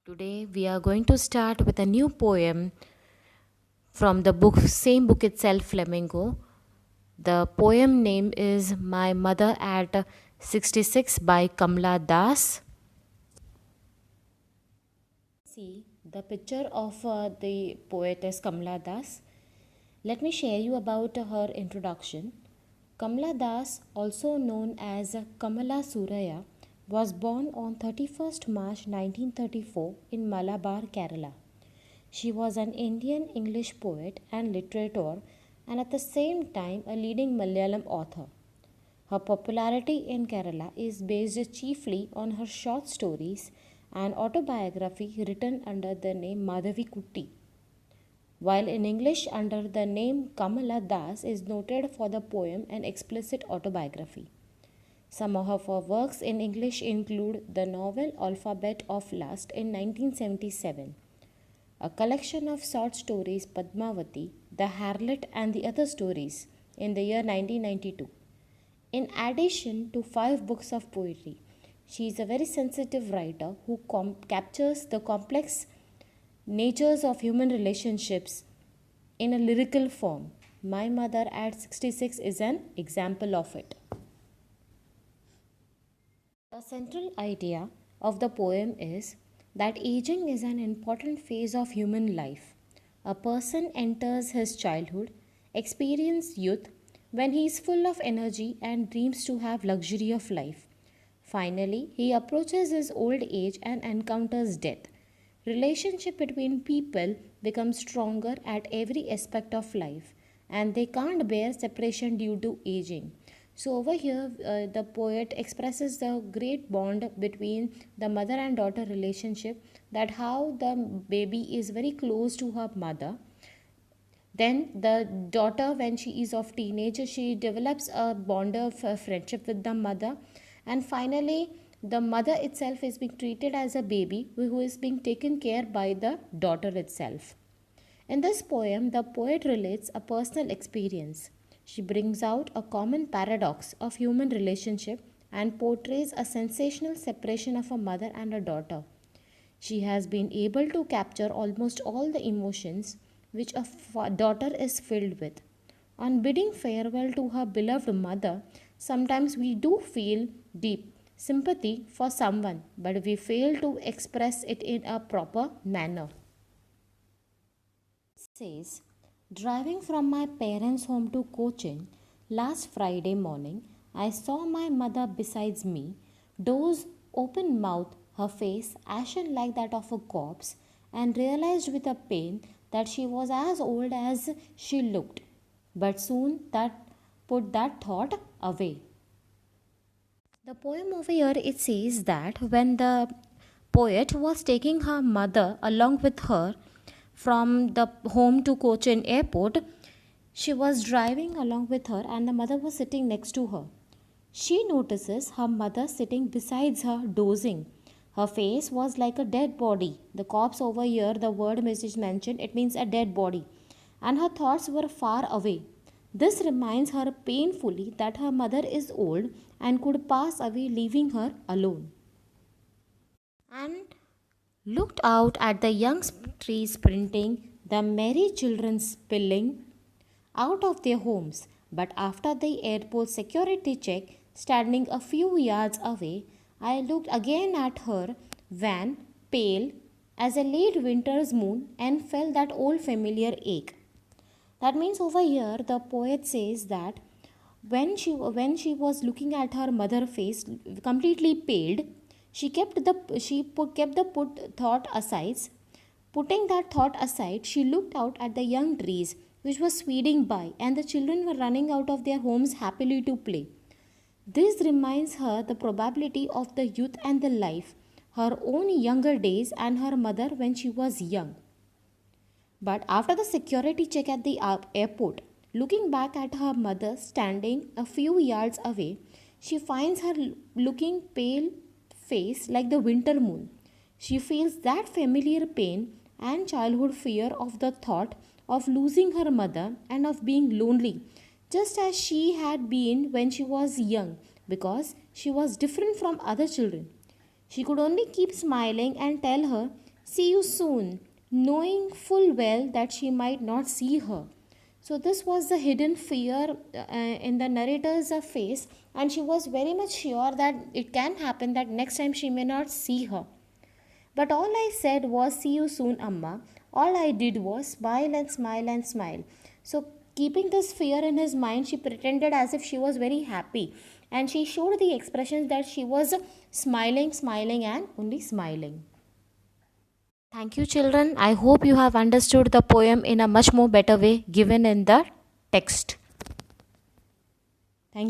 Today we are going to start with a new poem from the same book itself, Flamingo. The poem name is My Mother at 66 by Kamla Das. See the picture of the poetess Kamla Das. Let me share you about her introduction. Kamla Das, also known as Kamala Suraya, was born on 31st March 1934 in Malabar, Kerala. She was an Indian English poet and literator and at the same time a leading Malayalam author. Her popularity in Kerala is based chiefly on her short stories and autobiography written under the name Madhavi Kutti, while in English under the name Kamala Das is noted for the poem and explicit autobiography. Some of her works in English include the novel Alphabet of Lust in 1977, a collection of short stories Padmavati, The Harlot and the Other Stories in the year 1992. In addition to 5 books of poetry, she is a very sensitive writer who captures the complex natures of human relationships in a lyrical form. My Mother at 66 is an example of it. The central idea of the poem is that aging is an important phase of human life. A person enters his childhood, experiences youth when he is full of energy and dreams to have luxury of life. Finally, he approaches his old age and encounters death. Relationship between people becomes stronger at every aspect of life and they can't bear separation due to aging. So over here, the poet expresses the great bond between the mother and daughter relationship, that how the baby is very close to her mother. Then the daughter, when she is of teenage, she develops a bond of friendship with the mother. And finally, the mother itself is being treated as a baby who is being taken care by the daughter itself. In this poem, the poet relates a personal experience. She brings out a common paradox of human relationship and portrays a sensational separation of a mother and a daughter. She has been able to capture almost all the emotions which a daughter is filled with. On bidding farewell to her beloved mother, sometimes we do feel deep sympathy for someone, but we fail to express it in a proper manner. Says, driving from my parents' home to Cochin last Friday morning, I saw my mother besides me, doze open mouth, her face ashen like that of a corpse, and realized with a pain that she was as old as she looked. But soon that put that thought away. The poem over here it says that when the poet was taking her mother along with her from the home to Cochin airport, she was driving along with her and the mother was sitting next to her. She notices her mother sitting beside her dozing. Her face was like a dead body. The corpse over here, the word message mentioned, it means a dead body. And her thoughts were far away. This reminds her painfully that her mother is old and could pass away leaving her alone. And looked out at the young trees sprinting, the merry children spilling out of their homes. But after the airport security check, standing a few yards away, I looked again at her, wan, pale as a late winter's moon, and felt that old familiar ache. That means over here the poet says that when she was looking at her mother face completely paled, kept the put thought aside. Putting that thought aside, she looked out at the young trees which were speeding by and the children were running out of their homes happily to play. This reminds her the probability of the youth and the life, her own younger days and her mother when she was young. But after the security check at the airport, looking back at her mother standing a few yards away, she finds her looking pale face like the winter moon. She feels that familiar pain and childhood fear of the thought of losing her mother and of being lonely, just as she had been when she was young, because she was different from other children. She could only keep smiling and tell her See you soon, knowing full well that she might not see her. So, this was the hidden fear in the narrator's face, and she was very much sure that it can happen that next time she may not see her. But all I said was, see you soon, Amma. All I did was smile and smile and smile. So, keeping this fear in his mind, she pretended as if she was very happy. And she showed the expressions that she was smiling, smiling, and only smiling. Thank you, children. I hope you have understood the poem in a much more better way given in the text.